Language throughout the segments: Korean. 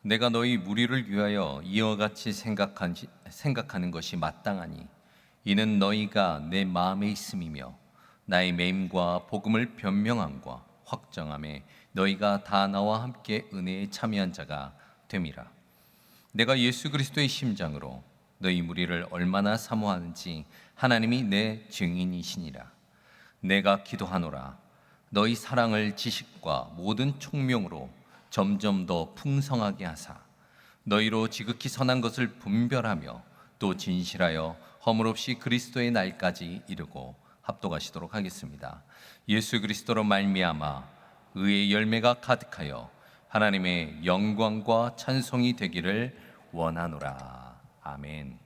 내가 너희 무리를 위하여 이와 같이 생각하는 것이 마땅하니 이는 너희가 내 마음에 있음이며 나의 맹과 복음을 변명함과 확정함에 너희가 다 나와 함께 은혜에 참여한 자가 됨이라. 내가 예수 그리스도의 심장으로 너희 무리를 얼마나 사모하는지 하나님이 내 증인이시니라. 내가 기도하노라. 너희 사랑을 지식과 모든 총명으로 점점 더 풍성하게 하사 너희로 지극히 선한 것을 분별하며 또 진실하여 허물 없이 그리스도의 날까지 이르고 합독하시도록 하겠습니다. 예수 그리스도로 말미암아 의의 열매가 가득하여 하나님의 영광과 찬송이 되기를 원하노라. 아멘.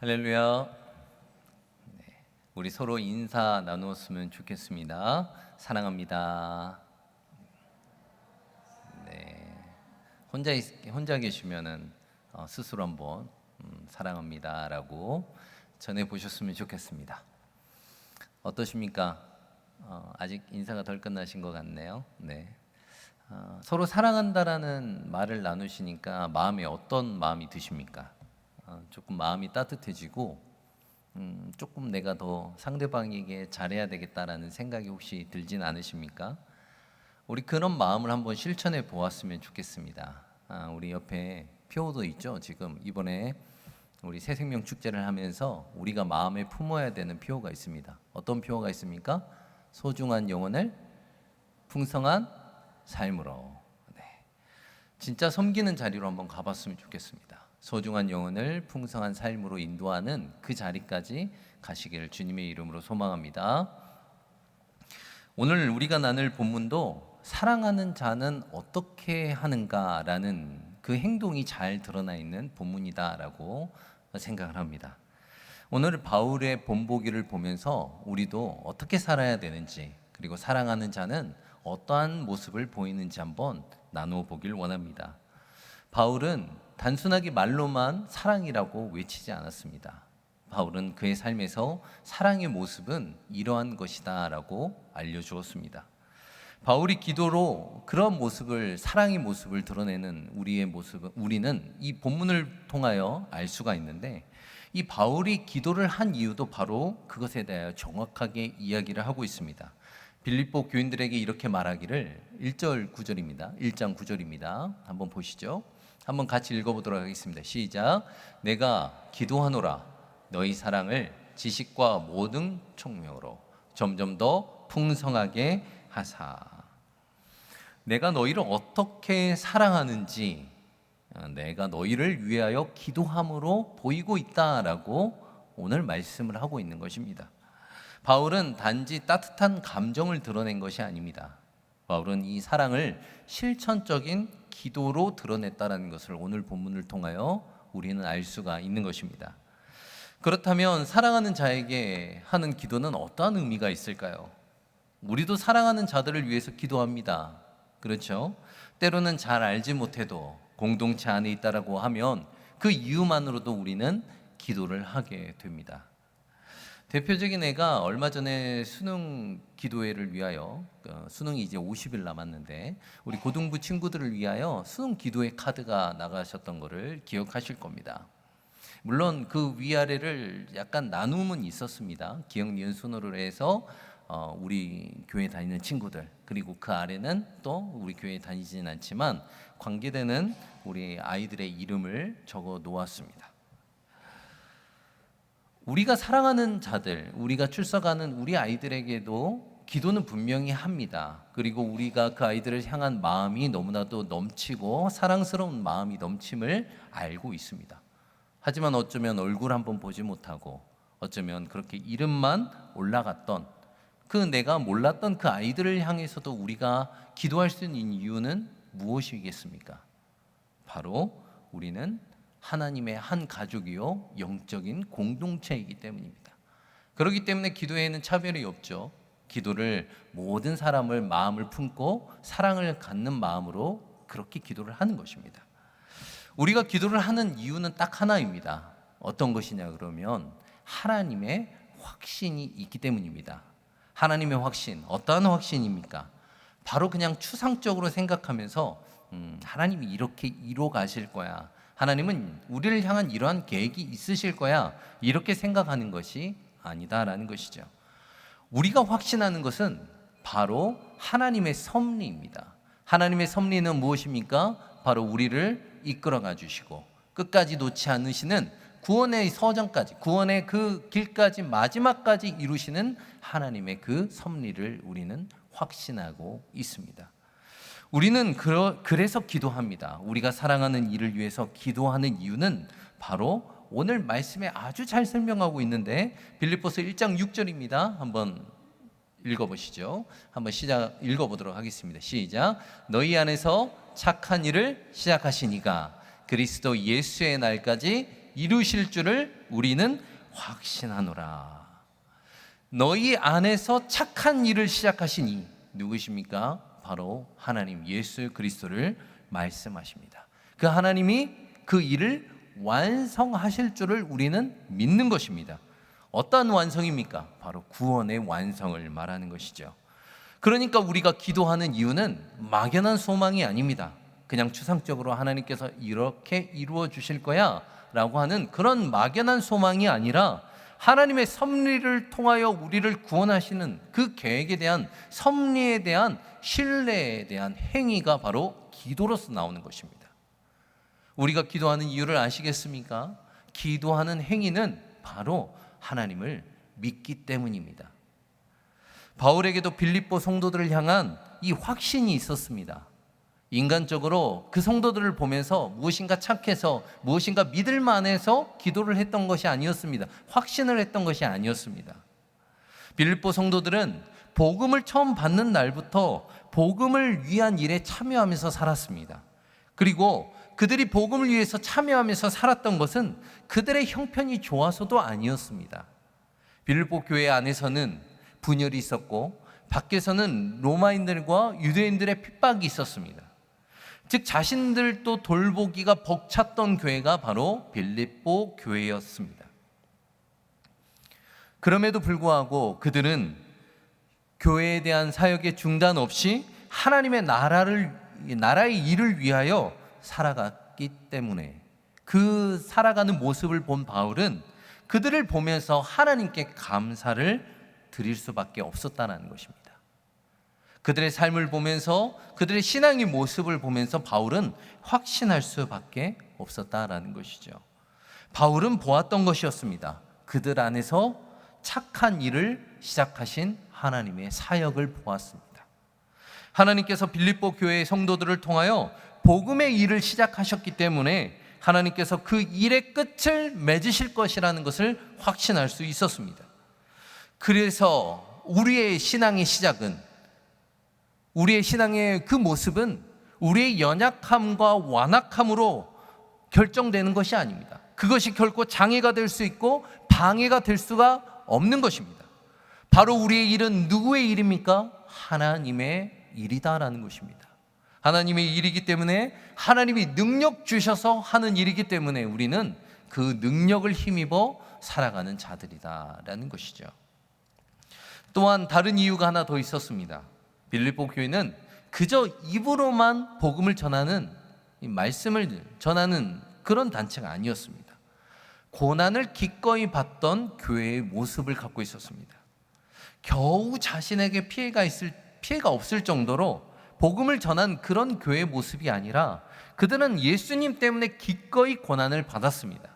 할렐루야. 우리 서로 인사 나누었으면 좋겠습니다. 사랑합니다. 네. 혼자 계시면은 스스로 한번 사랑합니다라고 전해 보셨으면 좋겠습니다. 어떠십니까? 아직 인사가 덜 끝나신 것 같네요. 네. 서로 사랑한다라는 말을 나누시니까 마음에 어떤 마음이 드십니까? 조금 마음이 따뜻해지고 조금 내가 더 상대방에게 잘해야 되겠다라는 생각이 혹시 들진 않으십니까? 우리 그런 마음을 한번 실천해 보았으면 좋겠습니다. 우리 옆에 표도 있죠. 지금 이번에 우리 새생명 축제를 하면서 우리가 마음에 품어야 되는 표가 있습니다. 어떤 표가 있습니까? 소중한 영혼을 풍성한 삶으로. 네. 진짜 섬기는 자리로 한번 가봤으면 좋겠습니다. 소중한 영혼을 풍성한 삶으로 인도하는 그 자리까지 가시기를 주님의 이름으로 소망합니다. 오늘 우리가 나눌 본문도 사랑하는 자는 어떻게 하는가라는 그 행동이 잘 드러나 있는 본문이다라고 생각을 합니다. 오늘 바울의 본보기를 보면서 우리도 어떻게 살아야 되는지, 그리고 사랑하는 자는 어떠한 모습을 보이는지 한번 나누어 보길 원합니다. 바울은 단순하게 말로만 사랑이라고 외치지 않았습니다. 바울은 그의 삶에서 사랑의 모습은 이러한 것이다 라고 알려주었습니다. 바울이 기도로 그런 모습을, 사랑의 모습을 드러내는 우리는 이 본문을 통하여 알 수가 있는데, 이 바울이 기도를 한 이유도 바로 그것에 대하여 정확하게 이야기를 하고 있습니다. 빌립보 교인들에게 이렇게 말하기를 1장 9절입니다. 한번 보시죠. 한번 같이 읽어보도록 하겠습니다. 시작. 내가 기도하노라. 너희 사랑을 지식과 모든 총명으로 점점 더 풍성하게 하사. 내가 너희를 어떻게 사랑하는지 내가 너희를 위하여 기도함으로 보이고 있다라고 오늘 말씀을 하고 있는 것입니다. 바울은 단지 따뜻한 감정을 드러낸 것이 아닙니다. 바울은 이 사랑을 실천적인 기도로 드러냈다는 것을 오늘 본문을 통하여 우리는 알 수가 있는 것입니다. 그렇다면 사랑하는 자에게 하는 기도는 어떠한 의미가 있을까요? 우리도 사랑하는 자들을 위해서 기도합니다. 그렇죠? 때로는 잘 알지 못해도 공동체 안에 있다라고 하면 그 이유만으로도 우리는 기도를 하게 됩니다. 대표적인 애가 얼마 전에 수능 기도회를 위하여, 수능이 이제 50일 남았는데 우리 고등부 친구들을 위하여 수능 기도회 카드가 나가셨던 것을 기억하실 겁니다. 물론 그 위아래를 약간 나눔은 있었습니다. 기억 니은 순으로 해서 우리 교회 다니는 친구들, 그리고 그 아래는 또 우리 교회 다니지는 않지만 관계되는 우리 아이들의 이름을 적어 놓았습니다. 우리가 사랑하는 자들, 우리가 출석하는 우리 아이들에게도 기도는 분명히 합니다. 그리고 우리가 그 아이들을 향한 마음이 너무나도 넘치고 사랑스러운 마음이 넘침을 알고 있습니다. 하지만 어쩌면 얼굴 한번 보지 못하고, 어쩌면 그렇게 이름만 올라갔던 그 내가 몰랐던 그 아이들을 향해서도 우리가 기도할 수 있는 이유는 무엇이겠습니까? 바로 우리는 하나님의 한 가족이요 영적인 공동체이기 때문입니다. 그렇기 때문에 기도에는 차별이 없죠. 기도를 모든 사람을 마음을 품고 사랑을 갖는 마음으로 그렇게 기도를 하는 것입니다. 우리가 기도를 하는 이유는 딱 하나입니다. 어떤 것이냐 그러면 하나님의 확신이 있기 때문입니다. 하나님의 확신, 어떠한 확신입니까? 바로 그냥 추상적으로 생각하면서 하나님이 이렇게 이루어 가실 거야, 하나님은 우리를 향한 이러한 계획이 있으실 거야, 이렇게 생각하는 것이 아니다라는 것이죠. 우리가 확신하는 것은 바로 하나님의 섭리입니다. 하나님의 섭리는 무엇입니까? 바로 우리를 이끌어가 주시고 끝까지 놓지 않으시는 구원의 서정까지, 구원의 그 길까지, 마지막까지 이루시는 하나님의 그 섭리를 우리는 확신하고 있습니다. 우리는 그래서 기도합니다. 우리가 사랑하는 이를 위해서 기도하는 이유는 바로 오늘 말씀에 아주 잘 설명하고 있는데 빌립보서 1장 6절입니다. 한번 읽어보시죠. 한번 읽어보도록 하겠습니다. 시작. 너희 안에서 착한 일을 시작하시니가 그리스도 예수의 날까지 이루실 줄을 우리는 확신하노라. 너희 안에서 착한 일을 시작하시니 누구십니까? 바로 하나님 예수 그리스도를 말씀하십니다. 그 하나님이 그 일을 완성하실 줄을 우리는 믿는 것입니다. 어떤 완성입니까? 바로 구원의 완성을 말하는 것이죠. 그러니까 우리가 기도하는 이유는 막연한 소망이 아닙니다. 그냥 추상적으로 하나님께서 이렇게 이루어 주실 거야 라고 하는 그런 막연한 소망이 아니라 하나님의 섭리를 통하여 우리를 구원하시는 그 계획에 대한 섭리에 대한 신뢰에 대한 행위가 바로 기도로서 나오는 것입니다. 우리가 기도하는 이유를 아시겠습니까? 기도하는 행위는 바로 하나님을 믿기 때문입니다. 바울에게도 빌립보 성도들을 향한 이 확신이 있었습니다. 인간적으로 그 성도들을 보면서 무엇인가 착해서 무엇인가 믿을 만해서 기도를 했던 것이 아니었습니다. 확신을 했던 것이 아니었습니다. 빌립보 성도들은 복음을 처음 받는 날부터 복음을 위한 일에 참여하면서 살았습니다. 그리고 그들이 복음을 위해서 참여하면서 살았던 것은 그들의 형편이 좋아서도 아니었습니다. 빌립보 교회 안에서는 분열이 있었고 밖에서는 로마인들과 유대인들의 핍박이 있었습니다. 즉 자신들도 돌보기가 벅찼던 교회가 바로 빌립보 교회였습니다. 그럼에도 불구하고 그들은 교회에 대한 사역의 중단 없이 하나님의 나라의 일을 위하여 살아갔기 때문에 그 살아가는 모습을 본 바울은 그들을 보면서 하나님께 감사를 드릴 수밖에 없었다는 것입니다. 그들의 삶을 보면서 그들의 신앙의 모습을 보면서 바울은 확신할 수밖에 없었다라는 것이죠. 바울은 보았던 것이었습니다. 그들 안에서 착한 일을 시작하신 하나님의 사역을 보았습니다. 하나님께서 빌립보 교회의 성도들을 통하여 복음의 일을 시작하셨기 때문에 하나님께서 그 일의 끝을 맺으실 것이라는 것을 확신할 수 있었습니다. 그래서 우리의 신앙의 시작은, 우리의 신앙의 그 모습은 우리의 연약함과 완악함으로 결정되는 것이 아닙니다. 그것이 결코 장애가 될 수 있고 방해가 될 수가 없는 것입니다. 바로 우리의 일은 누구의 일입니까? 하나님의 일이다라는 것입니다. 하나님의 일이기 때문에, 하나님이 능력 주셔서 하는 일이기 때문에 우리는 그 능력을 힘입어 살아가는 자들이다라는 것이죠. 또한 다른 이유가 하나 더 있었습니다. 빌립보 교회는 그저 입으로만 복음을 전하는, 말씀을 전하는 그런 단체가 아니었습니다. 고난을 기꺼이 받던 교회의 모습을 갖고 있었습니다. 겨우 자신에게 피해가 없을 정도로 복음을 전한 그런 교회의 모습이 아니라 그들은 예수님 때문에 기꺼이 고난을 받았습니다.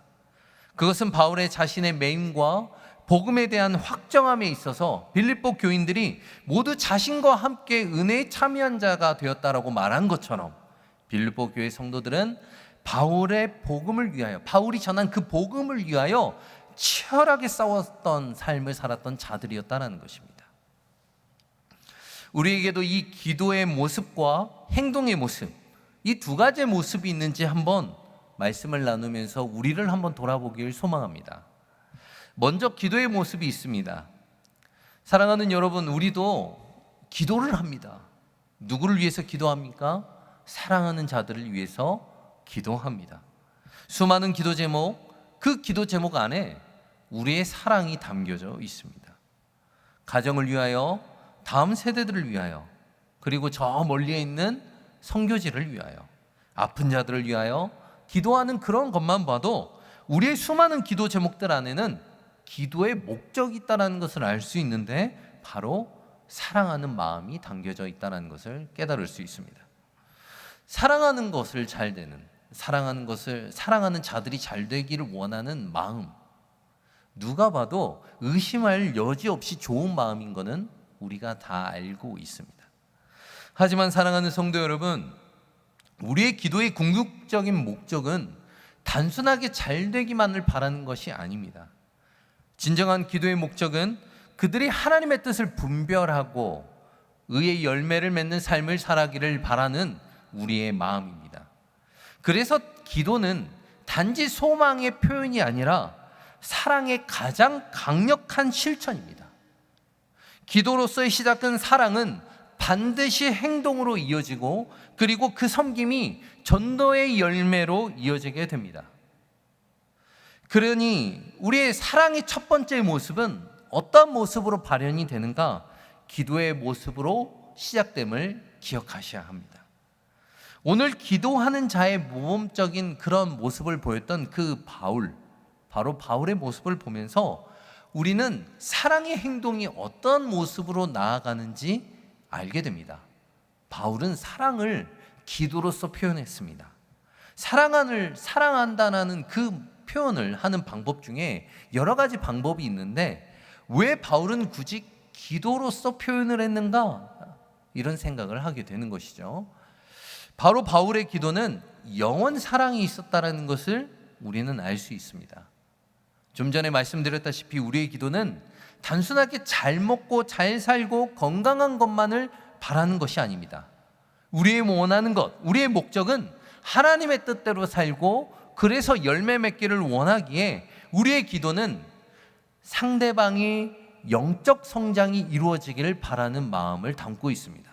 그것은 바울의 자신의 매임과 복음에 대한 확정함에 있어서 빌립보 교인들이 모두 자신과 함께 은혜에 참여한 자가 되었다라고 말한 것처럼 빌립보 교회 성도들은 바울의 복음을 위하여, 바울이 전한 그 복음을 위하여 치열하게 싸웠던 삶을 살았던 자들이었다는 것입니다. 우리에게도 이 기도의 모습과 행동의 모습, 이 두 가지의 모습이 있는지 한번 말씀을 나누면서 우리를 한번 돌아보기를 소망합니다. 먼저 기도의 모습이 있습니다. 사랑하는 여러분, 우리도 기도를 합니다. 누구를 위해서 기도합니까? 사랑하는 자들을 위해서 기도합니다. 수많은 기도 제목, 그 기도 제목 안에 우리의 사랑이 담겨져 있습니다. 가정을 위하여, 다음 세대들을 위하여, 그리고 저 멀리에 있는 선교지를 위하여, 아픈 자들을 위하여 기도하는 그런 것만 봐도 우리의 수많은 기도 제목들 안에는 기도의 목적이 있다는 것을 알 수 있는데 바로 사랑하는 마음이 담겨져 있다는 것을 깨달을 수 있습니다. 사랑하는 것을 잘 되는, 사랑하는 자들이 잘 되기를 원하는 마음, 누가 봐도 의심할 여지 없이 좋은 마음인 것은 우리가 다 알고 있습니다. 하지만 사랑하는 성도 여러분, 우리의 기도의 궁극적인 목적은 단순하게 잘 되기만을 바라는 것이 아닙니다. 진정한 기도의 목적은 그들이 하나님의 뜻을 분별하고 의의 열매를 맺는 삶을 살아가기를 바라는 우리의 마음입니다. 그래서 기도는 단지 소망의 표현이 아니라 사랑의 가장 강력한 실천입니다. 기도로서의 시작은 사랑은 반드시 행동으로 이어지고 그리고 그 섬김이 전도의 열매로 이어지게 됩니다. 그러니 우리의 사랑의 첫 번째 모습은 어떤 모습으로 발현이 되는가? 기도의 모습으로 시작됨을 기억하셔야 합니다. 오늘 기도하는 자의 모범적인 그런 모습을 보였던 그 바로 바울의 모습을 보면서 우리는 사랑의 행동이 어떤 모습으로 나아가는지 알게 됩니다. 바울은 사랑을 기도로서 표현했습니다. 사랑한다는 그 표현을 하는 방법 중에 여러 가지 방법이 있는데 왜 바울은 굳이 기도로서 표현을 했는가? 이런 생각을 하게 되는 것이죠. 바로 바울의 기도는 영원 사랑이 있었다는 것을 우리는 알 수 있습니다. 좀 전에 말씀드렸다시피 우리의 기도는 단순하게 잘 먹고 잘 살고 건강한 것만을 바라는 것이 아닙니다. 우리의 원하는 것, 우리의 목적은 하나님의 뜻대로 살고 그래서 열매 맺기를 원하기에 우리의 기도는 상대방의 영적 성장이 이루어지기를 바라는 마음을 담고 있습니다.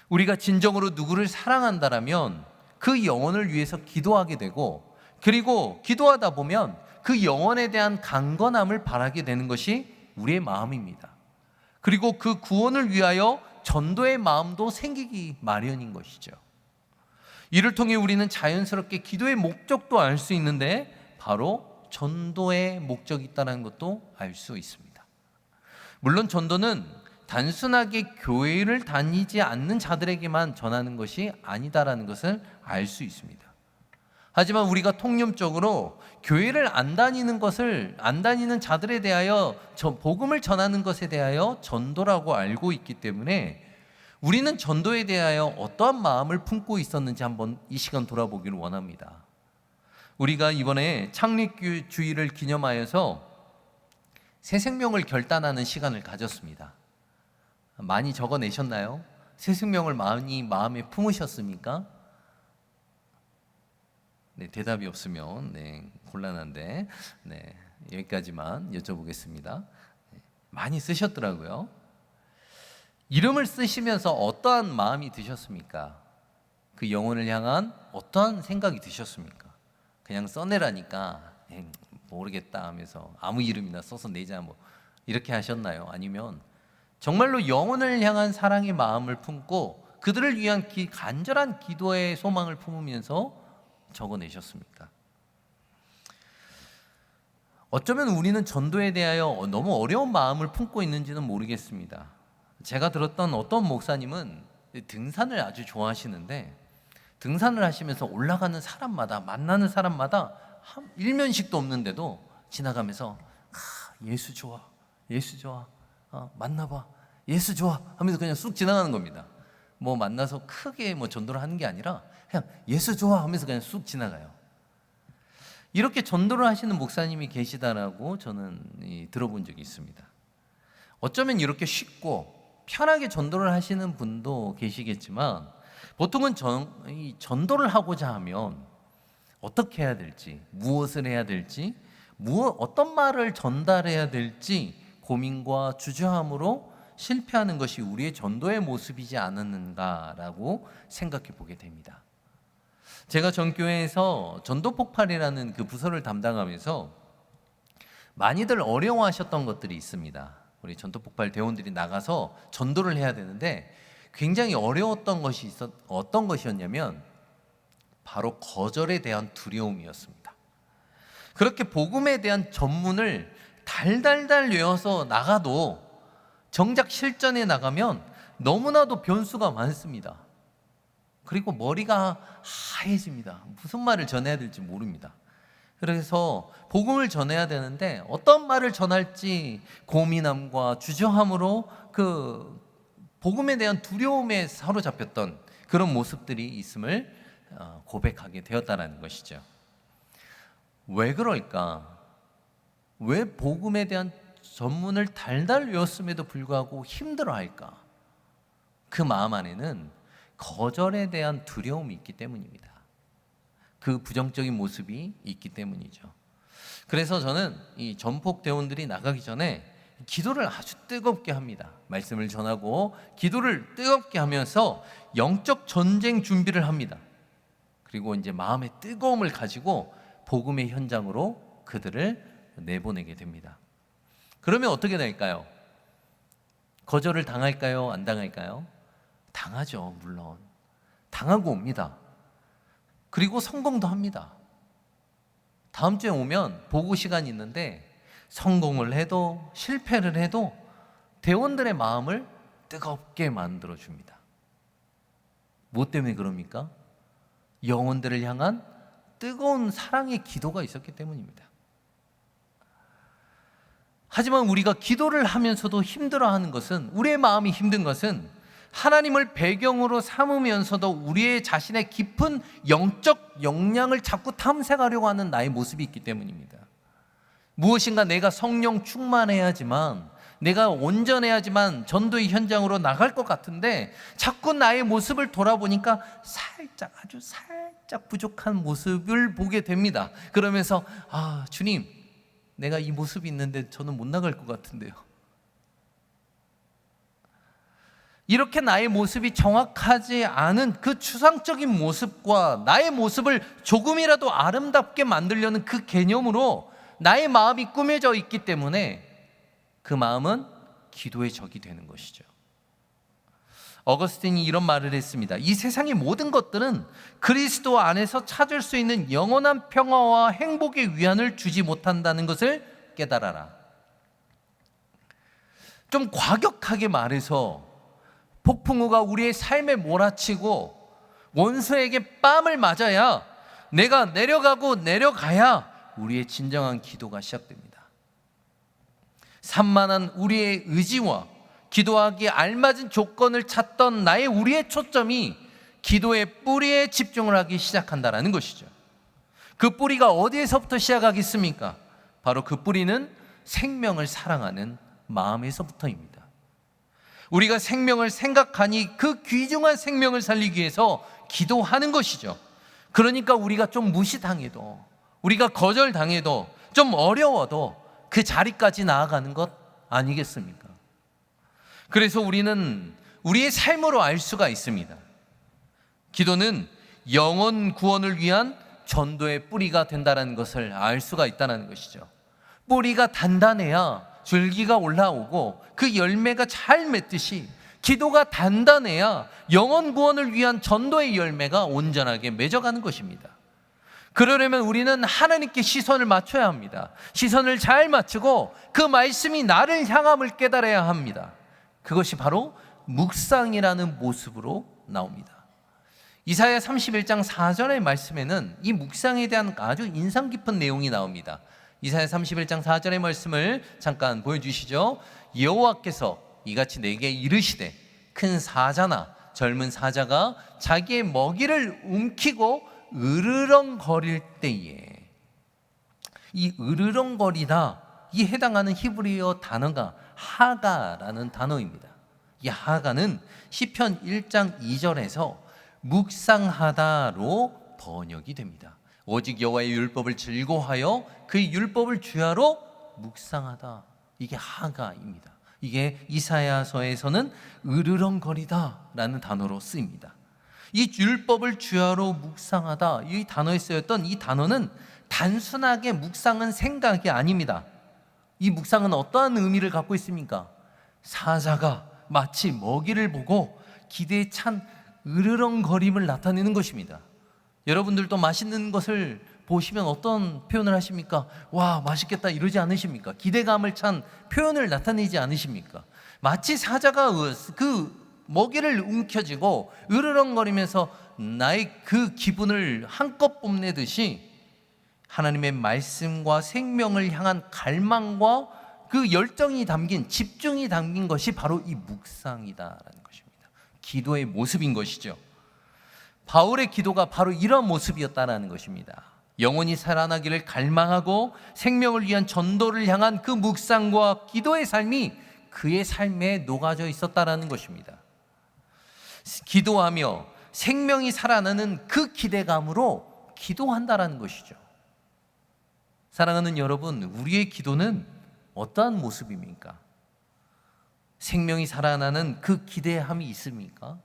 우리가 진정으로 누구를 사랑한다라면 그 영혼을 위해서 기도하게 되고 그리고 기도하다 보면 그 영혼에 대한 강건함을 바라게 되는 것이 우리의 마음입니다. 그리고 그 구원을 위하여 전도의 마음도 생기기 마련인 것이죠. 이를 통해 우리는 자연스럽게 기도의 목적도 알 수 있는데 바로 전도의 목적이 있다는 것도 알 수 있습니다. 물론 전도는 단순하게 교회를 다니지 않는 자들에게만 전하는 것이 아니다라는 것을 알 수 있습니다. 하지만 우리가 통념적으로 교회를 안 다니는 자들에 대하여 복음을 전하는 것에 대하여 전도라고 알고 있기 때문에 우리는 전도에 대하여 어떠한 마음을 품고 있었는지 한번 이 시간 돌아보기를 원합니다. 우리가 이번에 창립주의를 기념하여서 새 생명을 결단하는 시간을 가졌습니다. 많이 적어내셨나요? 새 생명을 많이 마음에 품으셨습니까? 네, 대답이 없으면 곤란한데 여기까지만 여쭤보겠습니다. 많이 쓰셨더라고요. 이름을 쓰시면서 어떠한 마음이 드셨습니까? 그 영혼을 향한 어떠한 생각이 드셨습니까? 그냥 써내라니까 모르겠다 하면서 아무 이름이나 써서 내자 이렇게 하셨나요? 아니면 정말로 영혼을 향한 사랑의 마음을 품고 그들을 위한 간절한 기도의 소망을 품으면서 적어내셨습니까? 어쩌면 우리는 전도에 대하여 너무 어려운 마음을 품고 있는지는 모르겠습니다. 제가 들었던 어떤 목사님은 등산을 아주 좋아하시는데 등산을 하시면서 올라가는 사람마다 만나는 사람마다 일면식도 없는데도 지나가면서 예수 좋아, 예수 좋아, 만나봐, 예수 좋아 하면서 그냥 쑥 지나가는 겁니다. 만나서 크게 전도를 하는 게 아니라 그냥 예수 좋아 하면서 그냥 쑥 지나가요. 이렇게 전도를 하시는 목사님이 계시다라고 저는 들어본 적이 있습니다. 어쩌면 이렇게 쉽고 편하게 전도를 하시는 분도 계시겠지만 보통은 전도를 하고자 하면 어떻게 해야 될지, 무엇을 해야 될지, 어떤 말을 전달해야 될지 고민과 주저함으로 실패하는 것이 우리의 전도의 모습이지 않았는가라고 생각해 보게 됩니다. 제가 전교회에서 전도폭발이라는 그 부서를 담당하면서 많이들 어려워하셨던 것들이 있습니다. 우리 전도폭발 대원들이 나가서 전도를 해야 되는데 굉장히 어려웠던 것이 어떤 것이었냐면 바로 거절에 대한 두려움이었습니다. 그렇게 복음에 대한 전문을 달달달 외워서 나가도 정작 실전에 나가면 너무나도 변수가 많습니다. 그리고 머리가 하얘집니다. 무슨 말을 전해야 될지 모릅니다. 그래서 복음을 전해야 되는데 어떤 말을 전할지 고민함과 주저함으로 그 복음에 대한 두려움에 사로잡혔던 그런 모습들이 있음을 고백하게 되었다는 것이죠. 왜 그럴까? 왜 복음에 대한 전문을 달달 외웠음에도 불구하고 힘들어할까? 그 마음 안에는 거절에 대한 두려움이 있기 때문입니다. 그 부정적인 모습이 있기 때문이죠. 그래서 저는 이 전폭 대원들이 나가기 전에 기도를 아주 뜨겁게 합니다. 말씀을 전하고 기도를 뜨겁게 하면서 영적 전쟁 준비를 합니다. 그리고 이제 마음의 뜨거움을 가지고 복음의 현장으로 그들을 내보내게 됩니다. 그러면 어떻게 될까요? 거절을 당할까요? 안 당할까요? 당하죠, 물론. 당하고 옵니다. 그리고 성공도 합니다. 다음 주에 오면 보고 시간이 있는데 성공을 해도 실패를 해도 대원들의 마음을 뜨겁게 만들어줍니다. 무엇 때문에 그럽니까? 영혼들을 향한 뜨거운 사랑의 기도가 있었기 때문입니다. 하지만 우리가 기도를 하면서도 힘들어하는 것은, 우리의 마음이 힘든 것은 하나님을 배경으로 삼으면서도 우리의 자신의 깊은 영적 역량을 자꾸 탐색하려고 하는 나의 모습이 있기 때문입니다. 무엇인가 내가 성령 충만해야지만, 내가 온전해야지만 전도의 현장으로 나갈 것 같은데 자꾸 나의 모습을 돌아보니까 아주 살짝 부족한 모습을 보게 됩니다. 그러면서 주님, 내가 이 모습이 있는데 저는 못 나갈 것 같은데요. 이렇게 나의 모습이 정확하지 않은 그 추상적인 모습과 나의 모습을 조금이라도 아름답게 만들려는 그 개념으로 나의 마음이 꾸며져 있기 때문에 그 마음은 기도의 적이 되는 것이죠. 어거스틴이 이런 말을 했습니다. 이 세상의 모든 것들은 그리스도 안에서 찾을 수 있는 영원한 평화와 행복의 위안을 주지 못한다는 것을 깨달아라. 좀 과격하게 말해서 폭풍우가 우리의 삶에 몰아치고 원수에게 뺨을 맞아야, 내가 내려가야 우리의 진정한 기도가 시작됩니다. 산만한 우리의 의지와 기도하기에 알맞은 조건을 찾던 우리의 초점이 기도의 뿌리에 집중을 하기 시작한다는 것이죠. 그 뿌리가 어디에서부터 시작하겠습니까? 바로 그 뿌리는 생명을 사랑하는 마음에서부터입니다. 우리가 생명을 생각하니 그 귀중한 생명을 살리기 위해서 기도하는 것이죠. 그러니까 우리가 좀 무시당해도, 우리가 거절당해도, 좀 어려워도 그 자리까지 나아가는 것 아니겠습니까? 그래서 우리는 우리의 삶으로 알 수가 있습니다. 기도는 영혼 구원을 위한 전도의 뿌리가 된다는 것을 알 수가 있다는 것이죠. 뿌리가 단단해야 줄기가 올라오고 그 열매가 잘 맺듯이 기도가 단단해야 영혼 구원을 위한 전도의 열매가 온전하게 맺어가는 것입니다. 그러려면 우리는 하나님께 시선을 맞춰야 합니다. 시선을 잘 맞추고 그 말씀이 나를 향함을 깨달아야 합니다. 그것이 바로 묵상이라는 모습으로 나옵니다. 이사야 31장 4절의 말씀에는 이 묵상에 대한 아주 인상 깊은 내용이 나옵니다. 이사야 31장 4절의 말씀을 잠깐 보여주시죠. 여호와께서 이같이 내게 이르시되, 큰 사자나 젊은 사자가 자기의 먹이를 움키고 으르렁거릴 때에, 이 으르렁거리다, 이 해당하는 히브리어 단어가 하가라는 단어입니다. 이 하가는 시편 1장 2절에서 묵상하다로 번역이 됩니다. 오직 여호와의 율법을 즐거워하여 그 율법을 주야로 묵상하다, 이게 하가입니다. 이게 이사야서에서는 으르렁거리다라는 단어로 쓰입니다. 이 율법을 주야로 묵상하다, 이 단어에 쓰였던 이 단어는 단순하게 묵상은 생각이 아닙니다. 이 묵상은 어떠한 의미를 갖고 있습니까? 사자가 마치 먹이를 보고 기대에 찬 으르렁거림을 나타내는 것입니다. 여러분들도 맛있는 것을 보시면 어떤 표현을 하십니까? 와, 맛있겠다 이러지 않으십니까? 기대감을 찬 표현을 나타내지 않으십니까? 마치 사자가 그 먹이를 움켜쥐고 으르렁거리면서 나의 그 기분을 한껏 뽐내듯이 하나님의 말씀과 생명을 향한 갈망과 그 열정이 담긴, 집중이 담긴 것이 바로 이 묵상이다라는 것입니다. 기도의 모습인 것이죠. 바울의 기도가 바로 이런 모습이었다라는 것입니다. 영혼이 살아나기를 갈망하고 생명을 위한 전도를 향한 그 묵상과 기도의 삶이 그의 삶에 녹아져 있었다라는 것입니다. 기도하며 생명이 살아나는 그 기대감으로 기도한다라는 것이죠. 사랑하는 여러분, 우리의 기도는 어떠한 모습입니까? 생명이 살아나는 그 기대함이 있습니까?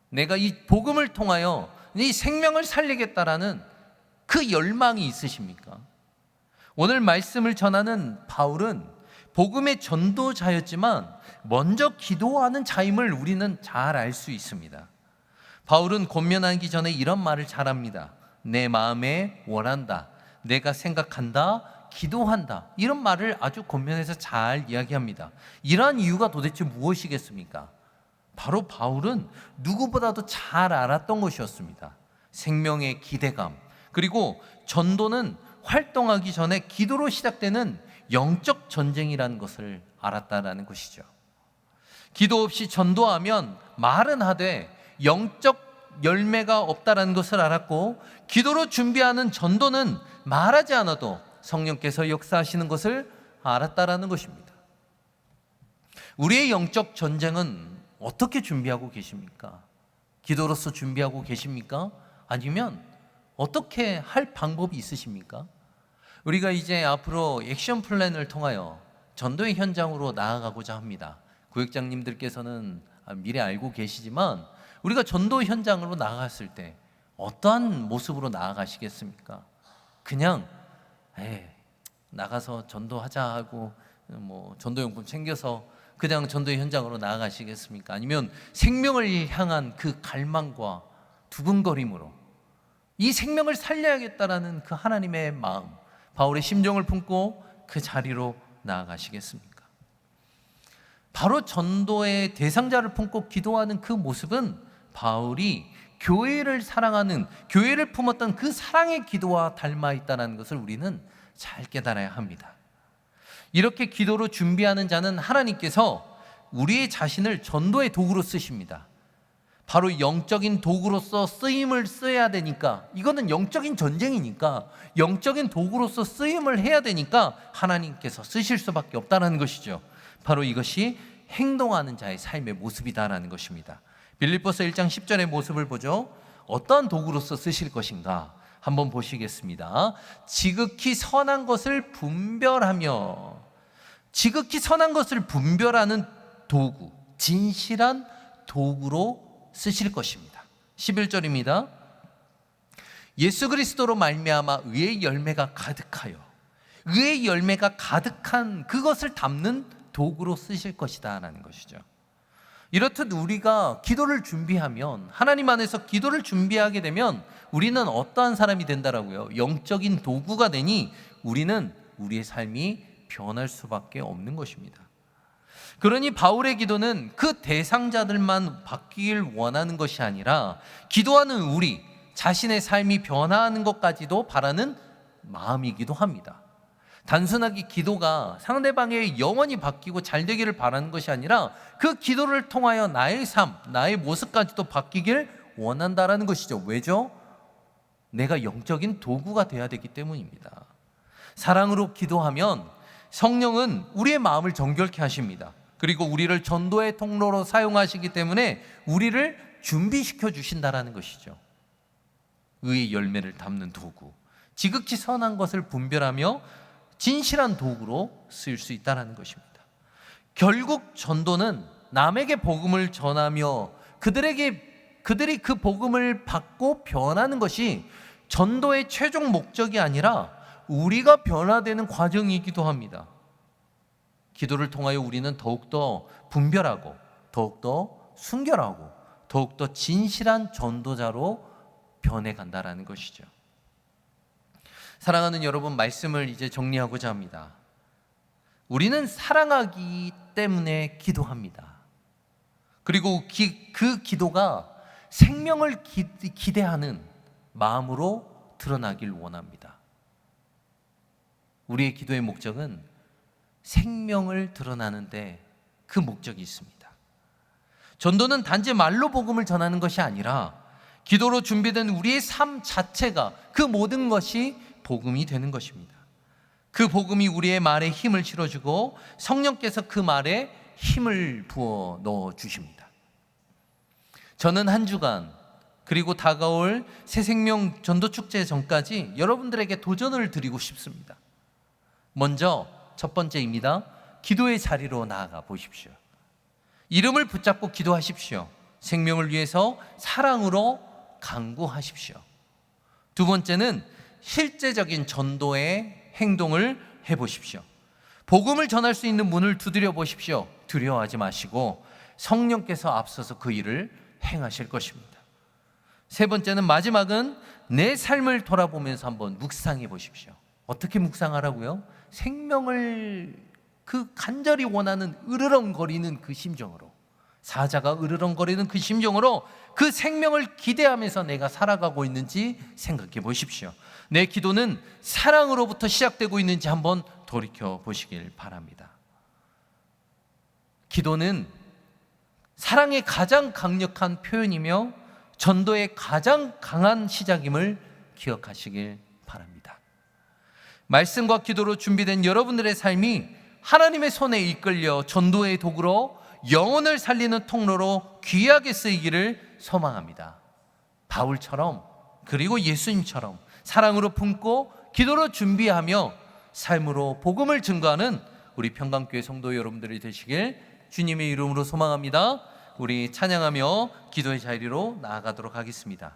내가 이 복음을 통하여 이 생명을 살리겠다라는 그 열망이 있으십니까? 오늘 말씀을 전하는 바울은 복음의 전도자였지만 먼저 기도하는 자임을 우리는 잘 알 수 있습니다. 바울은 권면하기 전에 이런 말을 잘합니다. 내 마음에 원한다, 내가 생각한다, 기도한다, 이런 말을 아주 권면해서 잘 이야기합니다. 이러한 이유가 도대체 무엇이겠습니까? 바로 바울은 누구보다도 잘 알았던 것이었습니다. 생명의 기대감, 그리고 전도는 활동하기 전에 기도로 시작되는 영적 전쟁이라는 것을 알았다라는 것이죠. 기도 없이 전도하면 말은 하되 영적 열매가 없다라는 것을 알았고, 기도로 준비하는 전도는 말하지 않아도 성령께서 역사하시는 것을 알았다라는 것입니다. 우리의 영적 전쟁은 어떻게 준비하고 계십니까? 기도로서 준비하고 계십니까? 아니면 어떻게 할 방법이 있으십니까? 우리가 이제 앞으로 액션 플랜을 통하여 전도의 현장으로 나아가고자 합니다. 구역장님들께서는 미리 알고 계시지만 우리가 전도 현장으로 나아갔을 때 어떠한 모습으로 나아가시겠습니까? 그냥 나가서 전도하자 하고 전도용품 챙겨서 그냥 전도의 현장으로 나아가시겠습니까? 아니면 생명을 향한 그 갈망과 두근거림으로 이 생명을 살려야겠다라는 그 하나님의 마음, 바울의 심정을 품고 그 자리로 나아가시겠습니까? 바로 전도의 대상자를 품고 기도하는 그 모습은 바울이 교회를 사랑하는, 교회를 품었던 그 사랑의 기도와 닮아 있다는 것을 우리는 잘 깨달아야 합니다. 이렇게 기도로 준비하는 자는 하나님께서 우리의 자신을 전도의 도구로 쓰십니다. 바로 영적인 도구로서 쓰임을 써야 되니까, 이거는 영적인 전쟁이니까 영적인 도구로서 쓰임을 해야 되니까 하나님께서 쓰실 수밖에 없다는 것이죠. 바로 이것이 행동하는 자의 삶의 모습이다라는 것입니다. 빌립보서 1장 10절의 모습을 보죠. 어떤 도구로서 쓰실 것인가 한번 보시겠습니다. 지극히 선한 것을 분별하며, 지극히 선한 것을 분별하는 도구, 진실한 도구로 쓰실 것입니다. 11절입니다. 예수 그리스도로 말미암아 의의 열매가 가득하여, 의의 열매가 가득한 그것을 담는 도구로 쓰실 것이다 라는 것이죠. 이렇듯 우리가 기도를 준비하면, 하나님 안에서 기도를 준비하게 되면 우리는 어떠한 사람이 된다라고요? 영적인 도구가 되니 우리는 우리의 삶이 변할 수밖에 없는 것입니다. 그러니 바울의 기도는 그 대상자들만 바뀌길 원하는 것이 아니라 기도하는 우리 자신의 삶이 변화하는 것까지도 바라는 마음이기도 합니다. 단순하게 기도가 상대방의 영혼이 바뀌고 잘 되기를 바라는 것이 아니라 그 기도를 통하여 나의 삶, 나의 모습까지도 바뀌길 원한다라는 것이죠. 왜죠? 내가 영적인 도구가 되어야 되기 때문입니다. 사랑으로 기도하면 성령은 우리의 마음을 정결케 하십니다. 그리고 우리를 전도의 통로로 사용하시기 때문에 우리를 준비시켜 주신다라는 것이죠. 의의 열매를 담는 도구, 지극히 선한 것을 분별하며 진실한 도구로 쓰일 수 있다는 것입니다. 결국 전도는 남에게 복음을 전하며 그들이 그 복음을 받고 변하는 것이 전도의 최종 목적이 아니라 우리가 변화되는 과정이기도 합니다. 기도를 통하여 우리는 더욱더 분별하고 더욱더 순결하고 더욱더 진실한 전도자로 변해간다라는 것이죠. 사랑하는 여러분, 말씀을 이제 정리하고자 합니다. 우리는 사랑하기 때문에 기도합니다. 그리고 그 기도가 생명을 기대하는 마음으로 드러나길 원합니다. 우리의 기도의 목적은 생명을 드러나는데 그 목적이 있습니다. 전도는 단지 말로 복음을 전하는 것이 아니라 기도로 준비된 우리의 삶 자체가, 그 모든 것이 복음이 되는 것입니다. 그 복음이 우리의 말에 힘을 실어주고 성령께서 그 말에 힘을 부어 넣어주십니다. 저는 한 주간, 그리고 다가올 새생명 전도축제 전까지 여러분들에게 도전을 드리고 싶습니다. 먼저 첫 번째입니다. 기도의 자리로 나아가 보십시오. 이름을 붙잡고 기도하십시오. 생명을 위해서 사랑으로 간구하십시오. 두 번째는 실제적인 전도의 행동을 해보십시오. 복음을 전할 수 있는 문을 두드려 보십시오. 두려워하지 마시고 성령께서 앞서서 그 일을 행하실 것입니다. 세 번째는, 마지막은 내 삶을 돌아보면서 한번 묵상해 보십시오. 어떻게 묵상하라고요? 생명을 그 간절히 원하는 으르렁거리는 그 심정으로, 사자가 으르렁거리는 그 심정으로 그 생명을 기대하면서 내가 살아가고 있는지 생각해 보십시오. 내 기도는 사랑으로부터 시작되고 있는지 한번 돌이켜 보시길 바랍니다. 기도는 사랑의 가장 강력한 표현이며 전도의 가장 강한 시작임을 기억하시길 바랍니다. 말씀과 기도로 준비된 여러분들의 삶이 하나님의 손에 이끌려 전도의 도구로 영혼을 살리는 통로로 귀하게 쓰이기를 소망합니다. 바울처럼, 그리고 예수님처럼 사랑으로 품고 기도로 준비하며 삶으로 복음을 증거하는 우리 평강교회 성도 여러분들이 되시길 주님의 이름으로 소망합니다. 우리 찬양하며 기도의 자리로 나아가도록 하겠습니다.